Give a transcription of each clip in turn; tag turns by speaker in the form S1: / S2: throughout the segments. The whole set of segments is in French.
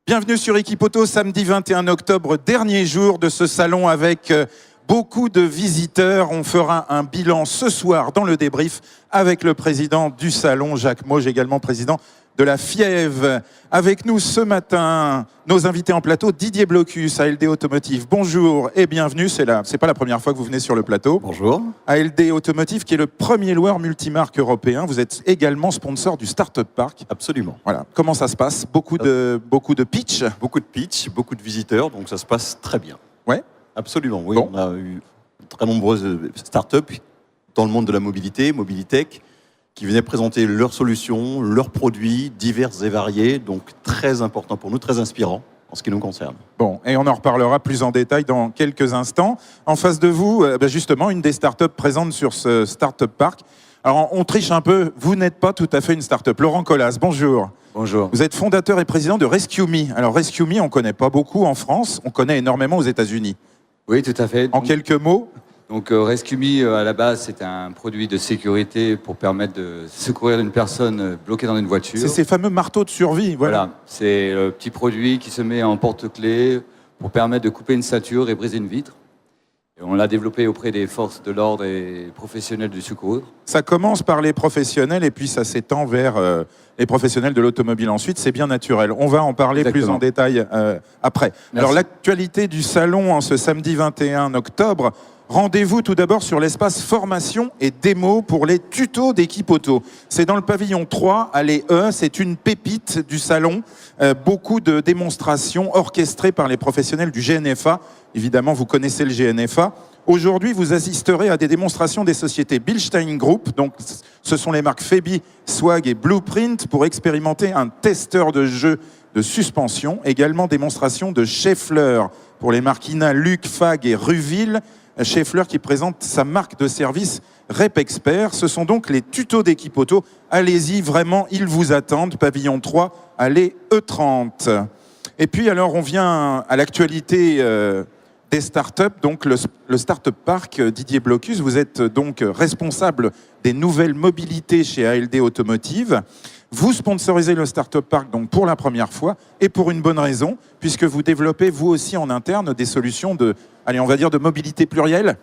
S1: Bienvenue sur Equipoto, samedi 21 octobre, dernier jour de ce salon avec beaucoup de visiteurs. On fera un bilan ce soir dans le débrief avec le président du salon, Jacques Mauge, également président de la FIEV. Avec nous ce matin, nos invités en plateau, Didier Blocus, ALD Automotive. Bonjour et bienvenue. C'est pas la première fois que vous venez sur le plateau.
S2: Bonjour.
S1: ALD Automotive qui est le premier loueur multimarque européen. Vous êtes également sponsor du Startup Park.
S2: Absolument.
S1: Voilà. Comment ça se passe? Beaucoup de pitch.
S2: Beaucoup de pitch, beaucoup de visiteurs, donc ça se passe très bien.
S1: Ouais.
S2: Absolument, oui.
S1: Bon.
S2: On a eu très nombreuses startups dans le monde de la mobilité, Mobilitech, qui venaient présenter leurs solutions, leurs produits divers et variés, donc très important pour nous, très inspirant en ce qui nous concerne.
S1: Bon, et on en reparlera plus en détail dans quelques instants. En face de vous, justement, une des startups présentes sur ce Startup Park. Alors, on triche un peu, vous n'êtes pas tout à fait une startup. Laurent Colas, bonjour.
S3: Bonjour.
S1: Vous êtes fondateur et président de Rescue Me. Alors, Rescue Me, on ne connaît pas beaucoup en France, on connaît énormément aux États-Unis.
S3: Oui, tout à fait.
S1: En quelques mots?
S3: Donc Rescue Me, à la base, c'est un produit de sécurité pour permettre de secourir une personne bloquée dans une voiture.
S1: C'est ces fameux marteaux de survie, voilà.
S3: C'est le petit produit qui se met en porte-clés pour permettre de couper une ceinture et briser une vitre. Et on l'a développé auprès des forces de l'ordre et professionnels du secours.
S1: Ça commence par les professionnels et puis ça s'étend vers les professionnels de l'automobile ensuite. C'est bien naturel. On va en parler
S3: Exactement.
S1: plus en détail après.
S3: Merci.
S1: Alors l'actualité du salon en ce samedi 21 octobre. Rendez-vous tout d'abord sur l'espace formation et démo pour les tutos d'Equipoto. C'est dans le pavillon 3, allée E, c'est une pépite du salon. Beaucoup de démonstrations orchestrées par les professionnels du GNFA. Évidemment, vous connaissez le GNFA. Aujourd'hui, vous assisterez à des démonstrations des sociétés Bilstein Group. Donc, ce sont les marques Febi, Swag et Blueprint pour expérimenter un testeur de jeu de suspension. Également, démonstration de Schaeffler pour les marques Ina, Luc, Fag et Ruville. Schaeffler qui présente sa marque de service Rep Expert. Ce sont donc les tutos d'Equipoto. Allez-y, vraiment, ils vous attendent. Pavillon 3, allée E30. Et puis alors, on vient à l'actualité des startups. Donc le Startup Park, Didier Blocus, vous êtes donc responsable des nouvelles mobilités chez ALD Automotive. Vous sponsorisez le Startup Park donc pour la première fois et pour une bonne raison, puisque vous développez vous aussi en interne des solutions de, allez, on va dire de mobilité plurielle.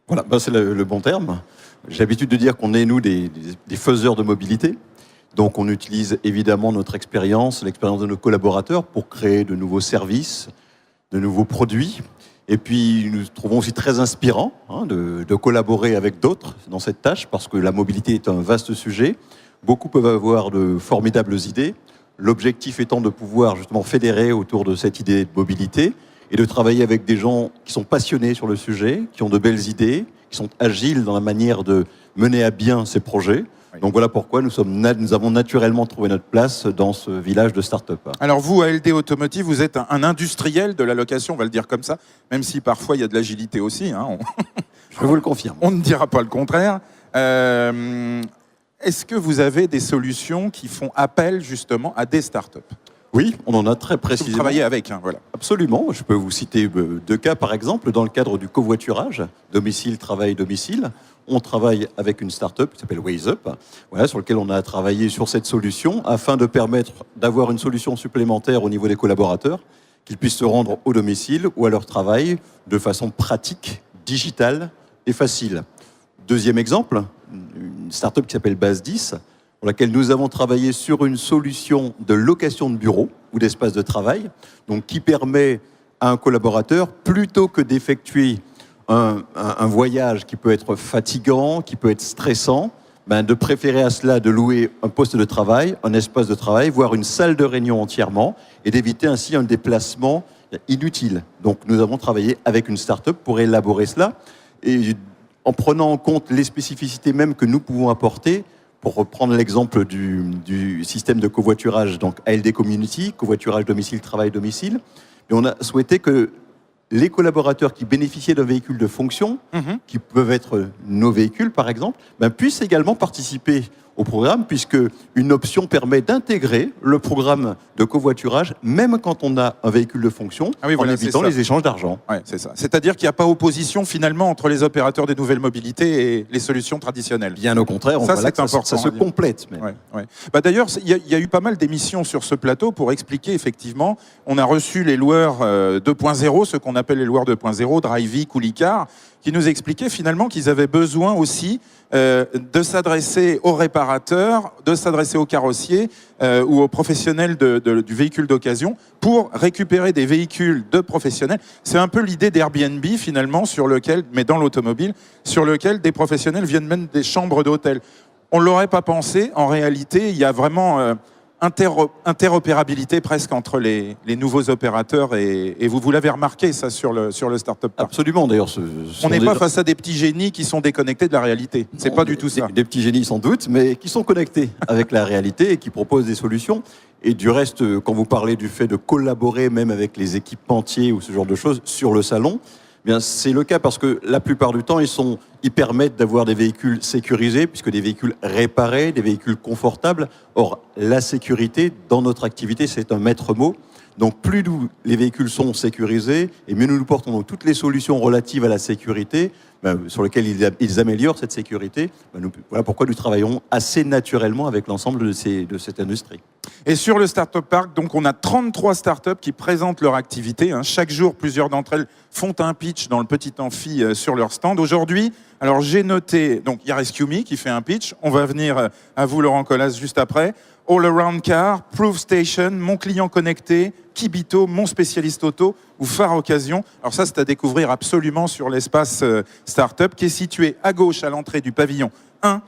S2: Voilà, c'est le bon terme. J'ai l'habitude de dire qu'on est, nous, des faiseurs de mobilité. Donc on utilise évidemment notre expérience, l'expérience de nos collaborateurs pour créer de nouveaux services, de nouveaux produits. Et puis nous trouvons aussi très inspirant de collaborer avec d'autres dans cette tâche, parce que la mobilité est un vaste sujet. Beaucoup peuvent avoir de formidables idées. L'objectif étant de pouvoir justement fédérer autour de cette idée de mobilité et de travailler avec des gens qui sont passionnés sur le sujet, qui ont de belles idées, qui sont agiles dans la manière de mener à bien ces projets. Oui. Donc voilà pourquoi nous avons naturellement trouvé notre place dans ce village de start-up.
S1: Alors vous, ALD Automotive, vous êtes un industriel de la location, on va le dire comme ça, même si parfois il y a de l'agilité aussi.
S2: Je vous le confirme.
S1: On ne dira pas le contraire. Est-ce que vous avez des solutions qui font appel justement à des startups?
S2: Oui, on en a très précisément.
S1: Vous travaillez avec, voilà.
S2: Absolument. Je peux vous citer deux cas, par exemple. Dans le cadre du covoiturage, domicile, travail, domicile, on travaille avec une start-up qui s'appelle WazeUp, voilà, sur lequel on a travaillé sur cette solution afin de permettre d'avoir une solution supplémentaire au niveau des collaborateurs, qu'ils puissent se rendre au domicile ou à leur travail de façon pratique, digitale et facile. Deuxième exemple, une start-up qui s'appelle Base 10, pour laquelle nous avons travaillé sur une solution de location de bureaux ou d'espace de travail, donc qui permet à un collaborateur, plutôt que d'effectuer un voyage qui peut être fatigant, qui peut être stressant, de préférer à cela de louer un poste de travail, un espace de travail, voire une salle de réunion entièrement, et d'éviter ainsi un déplacement inutile. Donc nous avons travaillé avec une start-up pour élaborer cela, et en prenant en compte les spécificités même que nous pouvons apporter. Pour reprendre l'exemple du système de covoiturage, donc ALD Community, covoiturage domicile-travail-domicile, on a souhaité que les collaborateurs qui bénéficiaient d'un véhicule de fonction, qui peuvent être nos véhicules par exemple, puissent également participer au programme, puisque une option permet d'intégrer le programme de covoiturage, même quand on a un véhicule de fonction,
S1: Ah oui, voilà,
S2: en évitant
S1: c'est ça.
S2: les échanges d'argent.
S1: Ouais, c'est ça. C'est-à-dire qu'il n'y a pas opposition finalement entre les opérateurs des nouvelles mobilités et les solutions traditionnelles.
S2: Bien au contraire, on
S1: Ça,
S2: voit là
S1: c'est
S2: que
S1: important
S2: ça se
S1: à dire.
S2: complète. Même.
S1: Ouais, ouais. Bah, d'ailleurs, il y a eu pas mal d'émissions sur ce plateau pour expliquer effectivement. On a reçu les loueurs 2.0, ce qu'on appelle les loueurs 2.0, Drivey, Coulicar, qui nous expliquaient finalement qu'ils avaient besoin aussi de s'adresser aux réparateurs, de s'adresser aux carrossiers ou aux professionnels du véhicule d'occasion pour récupérer des véhicules de professionnels. C'est un peu l'idée d'Airbnb finalement, sur lequel, mais dans l'automobile, sur lequel des professionnels viennent même des chambres d'hôtel. On ne l'aurait pas pensé, en réalité, il y a vraiment interopérabilité presque entre les nouveaux opérateurs et vous l'avez remarqué ça sur le Startup Park.
S2: Absolument, d'ailleurs.
S1: On n'est pas face à des petits génies qui sont déconnectés de la réalité. C'est pas du tout ça.
S2: Des petits génies sans doute, mais qui sont connectés avec la réalité et qui proposent des solutions. Et du reste, quand vous parlez du fait de collaborer même avec les équipementiers ou ce genre de choses sur le salon, eh bien c'est le cas parce que la plupart du temps, ils permettent d'avoir des véhicules sécurisés, puisque des véhicules réparés, des véhicules confortables. Or, la sécurité, dans notre activité, c'est un maître mot. Donc, plus les véhicules sont sécurisés, et mieux nous portons donc toutes les solutions relatives à la sécurité, sur lesquelles ils améliorent cette sécurité. Voilà pourquoi nous travaillons assez naturellement avec l'ensemble de cette industrie.
S1: Et sur le Startup Park, donc on a 33 startups qui présentent leur activité. Chaque jour, plusieurs d'entre elles font un pitch dans le petit amphi sur leur stand. Aujourd'hui, alors j'ai noté, donc il y a Rescue Me qui fait un pitch. On va venir à vous, Laurent Collas, juste après. All Around Car, Proof Station, Mon Client Connecté, Kibito, Mon Spécialiste Auto ou Phare Occasion. Alors ça, c'est à découvrir absolument sur l'espace Startup qui est situé à gauche à l'entrée du pavillon 1,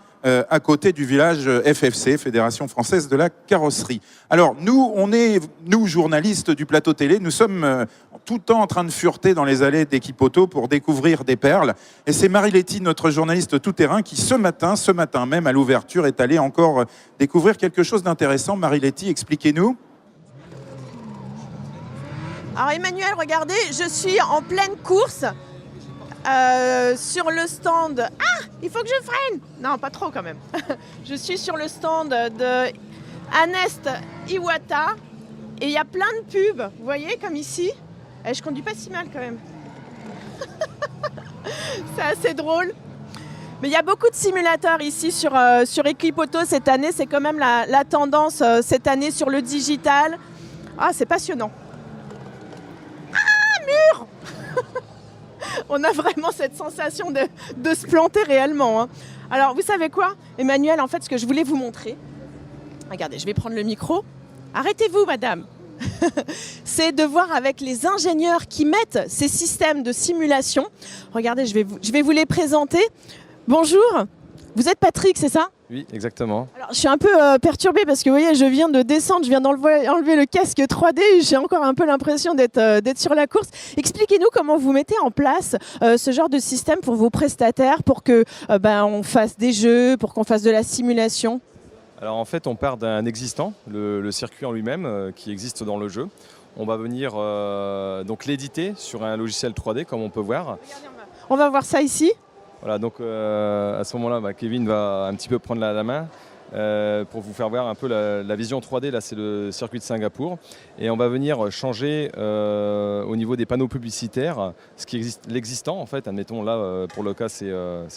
S1: à côté du village FFC, Fédération Française de la Carrosserie. Alors, nous, journalistes du plateau télé, nous sommes tout le temps en train de fureter dans les allées d'Équipe Auto pour découvrir des perles. Et c'est Marie-Letty, notre journaliste tout-terrain, qui ce matin même, à l'ouverture, est allée encore découvrir quelque chose d'intéressant. Marie-Letty, expliquez-nous.
S4: Alors Emmanuel, regardez, je suis en pleine course sur le stand. Ah, il faut que je freine. Non, pas trop quand même. Je suis sur le stand de Anest Iwata et il y a plein de pubs. Vous voyez, comme ici. Et je conduis pas si mal quand même. C'est assez drôle. Mais il y a beaucoup de simulateurs ici sur Équipe Auto cette année. C'est quand même la tendance cette année sur le digital. Ah, c'est passionnant. Ah, mur. On a vraiment cette sensation de se planter réellement. Alors, vous savez quoi, Emmanuel, en fait, ce que je voulais vous montrer, regardez, je vais prendre le micro. Arrêtez-vous, madame. C'est de voir avec les ingénieurs qui mettent ces systèmes de simulation. Regardez, je vais vous les présenter. Bonjour, vous êtes Patrick, c'est ça ?
S5: Oui, exactement.
S4: Alors, je suis un peu perturbée parce que vous voyez, je viens de descendre, je viens d'enlever le casque 3D, j'ai encore un peu l'impression d'être sur la course. Expliquez-nous comment vous mettez en place ce genre de système pour vos prestataires, pour que on fasse des jeux, pour qu'on fasse de la simulation.
S5: Alors en fait, on part d'un existant, le circuit en lui-même, qui existe dans le jeu. On va venir donc l'éditer sur un logiciel 3D, comme on peut voir.
S4: Regardez, on va voir ça ici.
S5: Voilà, donc à ce moment-là, Kevin va un petit peu prendre la main pour vous faire voir un peu la vision 3D. Là, c'est le circuit de Singapour. Et on va venir changer au niveau des panneaux publicitaires ce qui existe, l'existant en fait. Admettons, là, pour le cas, c'est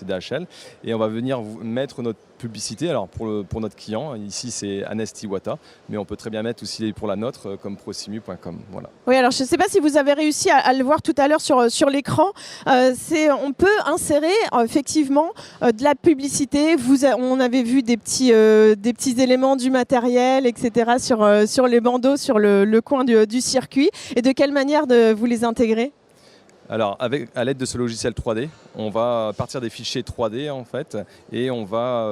S5: DHL. Et on va venir mettre notre publicité. Alors, pour notre client, ici, c'est Anest Iwata. Mais on peut très bien mettre aussi pour la nôtre, comme prosimu.com. Voilà.
S4: Oui, alors je ne sais pas si vous avez réussi à le voir tout à l'heure sur l'écran. On peut insérer effectivement de la publicité. On avait vu des petits éléments du matériel, etc. sur les bandeaux, sur le coin du circuit. Et de quelle manière vous les intégrez ?
S5: Alors, à l'aide de ce logiciel 3D, on va partir des fichiers 3D en fait, et on va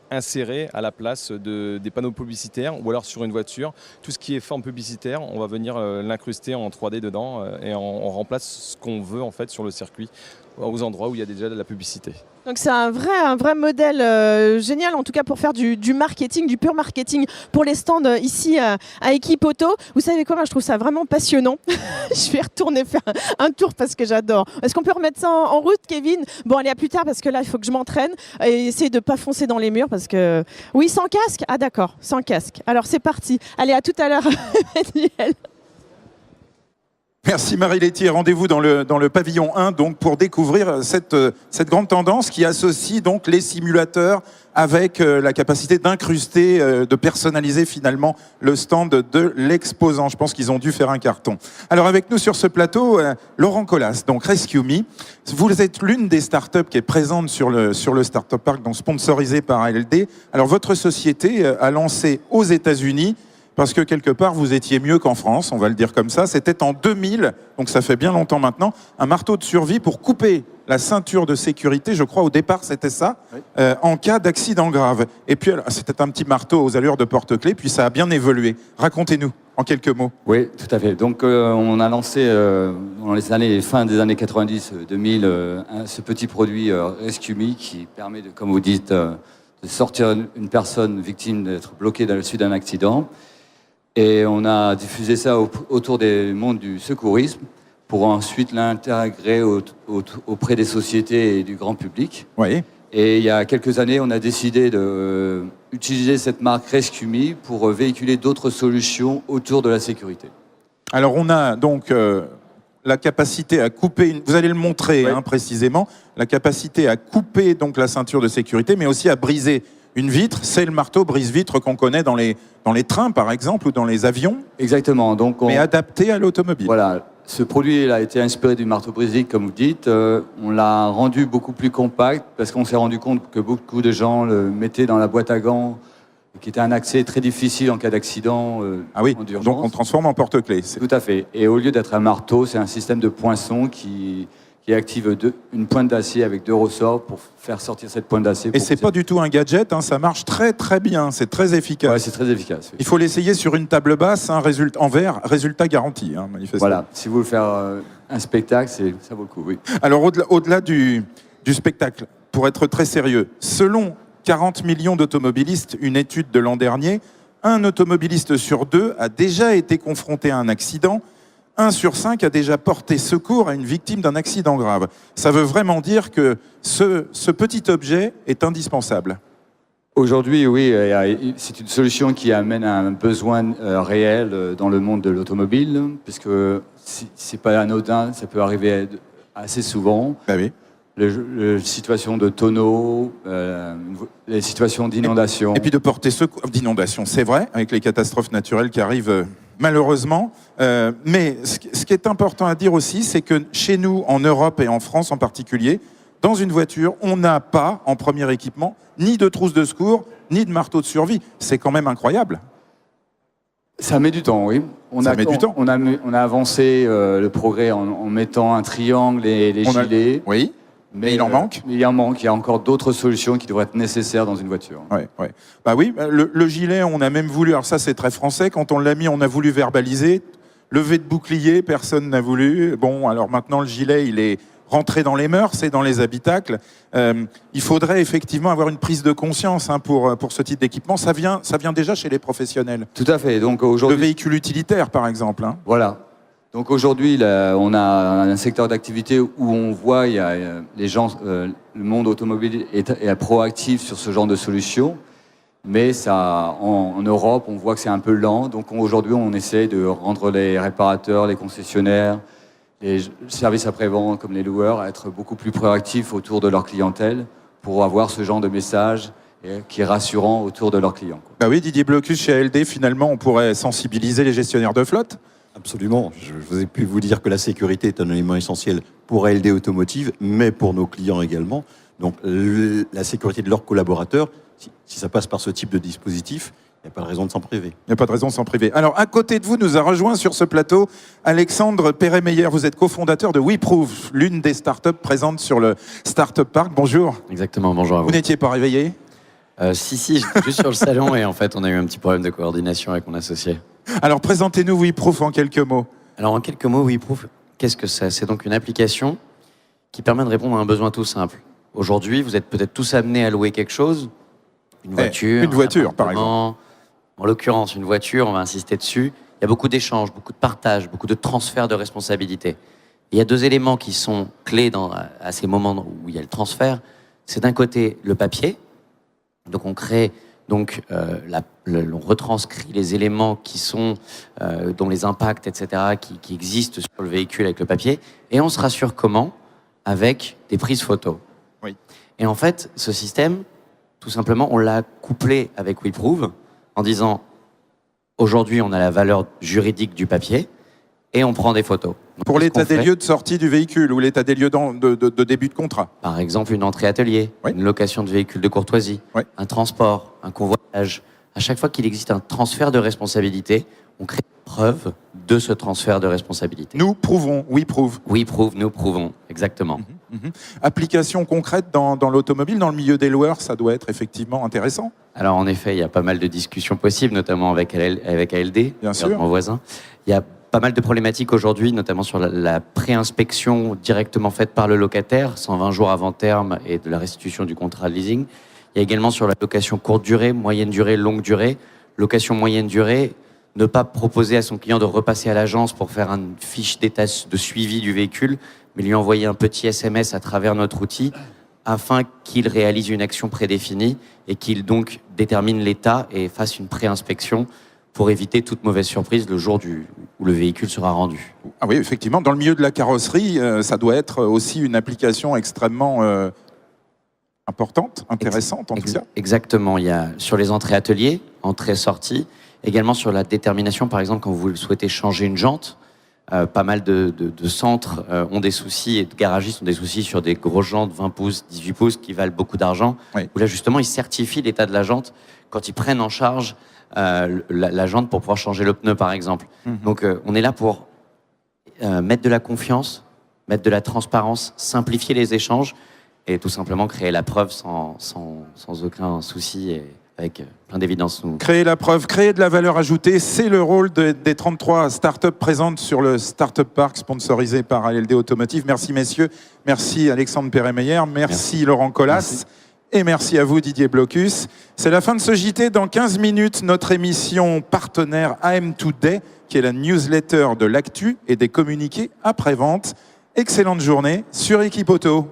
S5: insérer à la place des panneaux publicitaires ou alors sur une voiture, tout ce qui est forme publicitaire, on va venir l'incruster en 3D dedans et on remplace ce qu'on veut en fait sur le circuit. aux endroits où il y a déjà de la publicité.
S4: Donc c'est un vrai modèle génial, en tout cas pour faire du marketing, du pur marketing pour les stands ici à Équipe Auto. Vous savez quoi, moi je trouve ça vraiment passionnant. Je vais retourner faire un tour parce que j'adore. Est-ce qu'on peut remettre ça en route, Kevin? Bon, allez, à plus tard parce que là, il faut que je m'entraîne et essayer de ne pas foncer dans les murs parce que... Oui, sans casque? Ah d'accord, sans casque. Alors c'est parti. Allez, à tout à l'heure, Emmanuel.
S1: Merci Marie Laitier. Rendez-vous dans le pavillon 1 donc, pour découvrir cette grande tendance qui associe donc les simulateurs avec la capacité d'incruster, de personnaliser finalement le stand de l'exposant. Je pense qu'ils ont dû faire un carton. Alors avec nous sur ce plateau, Laurent Colas, donc Rescue Me. Vous êtes l'une des startups qui est présente sur le Startup Park, donc sponsorisée par ALD. Alors votre société a lancé aux États-Unis, parce que quelque part, vous étiez mieux qu'en France, on va le dire comme ça. C'était en 2000, donc ça fait bien longtemps maintenant, un marteau de survie pour couper la ceinture de sécurité, je crois au départ c'était ça, oui. En cas d'accident grave. Et puis c'était un petit marteau aux allures de porte-clés, puis ça a bien évolué. Racontez-nous en quelques mots.
S3: Oui, tout à fait. Donc on a lancé dans les fin des années 90-2000 ce petit produit Rescue Me qui permet, comme vous dites, de sortir une personne victime d'être bloquée dans le suite d'un accident. Et on a diffusé ça autour des mondes du secourisme pour ensuite l'intégrer auprès des sociétés et du grand public.
S1: Oui.
S3: Et il y a quelques années, on a décidé d'utiliser cette marque Rescue Me pour véhiculer d'autres solutions autour de la sécurité.
S1: Alors on a donc la capacité à couper, vous allez le montrer oui. Précisément, la capacité à couper donc la ceinture de sécurité, mais aussi à briser une vitre. C'est le marteau brise-vitre qu'on connaît dans les trains, par exemple, ou dans les avions.
S3: Exactement. Donc
S1: mais adapté à l'automobile.
S3: Voilà. Ce produit a été inspiré du marteau brise-vitre, comme vous dites. On l'a rendu beaucoup plus compact parce qu'on s'est rendu compte que beaucoup de gens le mettaient dans la boîte à gants, qui était un accès très difficile en cas d'accident.
S1: Ah oui, donc on transforme en porte-clés.
S3: Tout à fait. Et au lieu d'être un marteau, c'est un système de poinçon qui active une pointe d'acier avec 2 ressorts pour faire sortir cette pointe d'acier.
S1: Et c'est pas du tout un gadget, hein, ça marche très très bien, c'est très efficace.
S3: Ouais, c'est très efficace. Oui.
S1: Il faut l'essayer sur une table basse, en verre, résultat garanti, hein, manifestement.
S3: Voilà, si vous voulez faire un spectacle, ça vaut le coup, oui.
S1: Alors au-delà du spectacle, pour être très sérieux, selon 40 millions d'automobilistes, une étude de l'an dernier, un automobiliste sur 2 a déjà été confronté à un accident. 1 sur 5 a déjà porté secours à une victime d'un accident grave. Ça veut vraiment dire que ce petit objet est indispensable.
S3: Aujourd'hui, oui, c'est une solution qui amène à un besoin réel dans le monde de l'automobile, puisque c'est pas anodin, ça peut arriver assez souvent.
S1: Ah oui.
S3: Les situations de tonneaux, les situations d'inondation.
S1: Et puis de porter secours, d'inondation, c'est vrai, avec les catastrophes naturelles qui arrivent malheureusement. Mais ce qui est important à dire aussi, c'est que chez nous, en Europe et en France en particulier, dans une voiture, on n'a pas, en premier équipement, ni de trousse de secours, ni de marteau de survie. C'est quand même incroyable.
S3: Ça met du temps, oui. On a avancé le progrès en mettant un triangle et les gilets.
S1: Oui. Mais il en manque.
S3: Il en manque. Il y a encore d'autres solutions qui devraient être nécessaires dans une voiture.
S1: Ouais. Bah oui, le gilet, on a même voulu. Alors ça, c'est très français. Quand on l'a mis, on a voulu verbaliser. Levé de bouclier, personne n'a voulu. Bon, alors maintenant, le gilet, il est rentré dans les mœurs et dans les habitacles. Il faudrait effectivement avoir une prise de conscience pour ce type d'équipement. Ça vient déjà chez les professionnels.
S3: Tout à fait. Donc aujourd'hui,
S1: le véhicule utilitaire, par exemple. Hein.
S3: Voilà. Donc aujourd'hui, on a un secteur d'activité où on voit les gens, le monde automobile est proactif sur ce genre de solutions, mais en Europe, on voit que c'est un peu lent. Donc aujourd'hui, on essaie de rendre les réparateurs, les concessionnaires, les services après-vente comme les loueurs à être beaucoup plus proactifs autour de leur clientèle pour avoir ce genre de message qui est rassurant autour de leurs clients.
S1: Bah oui, Didier Blocus, chez ALD, finalement, on pourrait sensibiliser les gestionnaires de flotte.
S2: Absolument. Je vous ai pu vous dire que la sécurité est un élément essentiel pour ALD Automotive, mais pour nos clients également. Donc la sécurité de leurs collaborateurs, si ça passe par ce type de dispositif, il n'y a pas de raison de s'en priver.
S1: Il n'y a pas de raison de s'en priver. Alors, à côté de vous, nous a rejoint sur ce plateau Alexandre Perret-Meyer. Vous êtes cofondateur de WeProof, l'une des startups présentes sur le Startup Park. Bonjour.
S6: Exactement, bonjour à vous.
S1: Vous n'étiez pas réveillé ?
S6: Si, j'étais juste sur le salon et en fait, on a eu un petit problème de coordination avec mon associé.
S1: Alors, présentez-nous WeProof en quelques mots.
S6: Alors, en quelques mots, WeProof, qu'est-ce que c'est ? C'est donc une application qui permet de répondre à un besoin tout simple. Aujourd'hui, vous êtes peut-être tous amenés à louer quelque chose, une voiture,
S1: une voiture,
S6: un
S1: par
S6: appartement. En l'occurrence, une voiture, on va insister dessus. Il y a beaucoup d'échanges, beaucoup de partages, beaucoup de transferts de responsabilités. Il y a deux éléments qui sont clés à ces moments où il y a le transfert. C'est d'un côté le papier. Donc on crée, on retranscrit les éléments qui sont, dont les impacts, etc., qui existent sur le véhicule avec le papier. Et on se rassure comment? Avec des prises photos.
S1: Oui.
S6: Et en fait, ce système, tout simplement, on l'a couplé avec WeProve en disant aujourd'hui, on a la valeur juridique du papier et on prend des photos. Donc,
S1: Pour l'état des lieux de sortie du véhicule ou l'état des lieux de début de contrat.
S6: Par exemple, une entrée atelier,
S1: Oui.
S6: une location de véhicule de courtoisie,
S1: Oui.
S6: un transport, un convoyage. À chaque fois qu'il existe un transfert de responsabilité, on crée preuve de ce transfert de responsabilité.
S1: Nous prouvons, WeProve.
S6: WeProve, nous prouvons, exactement.
S1: Application concrète dans l'automobile, dans le milieu des loueurs, ça doit être effectivement intéressant.
S6: Alors en effet, il y a pas mal de discussions possibles, notamment avec ALD,
S1: Bien sûr.
S6: mon voisin. Il y a pas mal de problématiques aujourd'hui, notamment sur la pré-inspection directement faite par le locataire, 120 jours avant terme et de la restitution du contrat de leasing. Il y a également sur la location courte durée, moyenne durée, longue durée. Location moyenne durée, ne pas proposer à son client de repasser à l'agence pour faire une fiche d'état de suivi du véhicule, mais lui envoyer un petit SMS à travers notre outil afin qu'il réalise une action prédéfinie et qu'il donc détermine l'état et fasse une pré-inspection pour éviter toute mauvaise surprise le jour où le véhicule sera rendu.
S1: Ah oui, effectivement, dans le milieu de la carrosserie, ça doit être aussi une application extrêmement importante, intéressante en tout cas.
S6: Exactement. Il y a sur les entrées ateliers, entrées-sorties, également sur la détermination, par exemple, quand vous souhaitez changer une jante. Pas mal de centres ont des soucis et de garagistes ont des soucis sur des grosses jantes 20 pouces, 18 pouces qui valent beaucoup d'argent.
S1: Oui.
S6: Où là, justement, ils certifient l'état de la jante quand ils prennent en charge la jante pour pouvoir changer le pneu, par exemple. Donc, on est là pour mettre de la confiance, mettre de la transparence, simplifier les échanges et tout simplement créer la preuve sans aucun souci et avec plein d'évidence.
S1: Créer la preuve, créer de la valeur ajoutée, c'est le rôle des 33 startups présentes sur le Startup Park sponsorisé par ALD Automotive. Merci messieurs, merci Alexandre Perret-Meyer, merci Laurent Collas et merci à vous Didier Blocus. C'est la fin de ce JT. Dans 15 minutes, notre émission partenaire AM Today, qui est la newsletter de l'actu et des communiqués après-vente. Excellente journée sur Équipe Auto.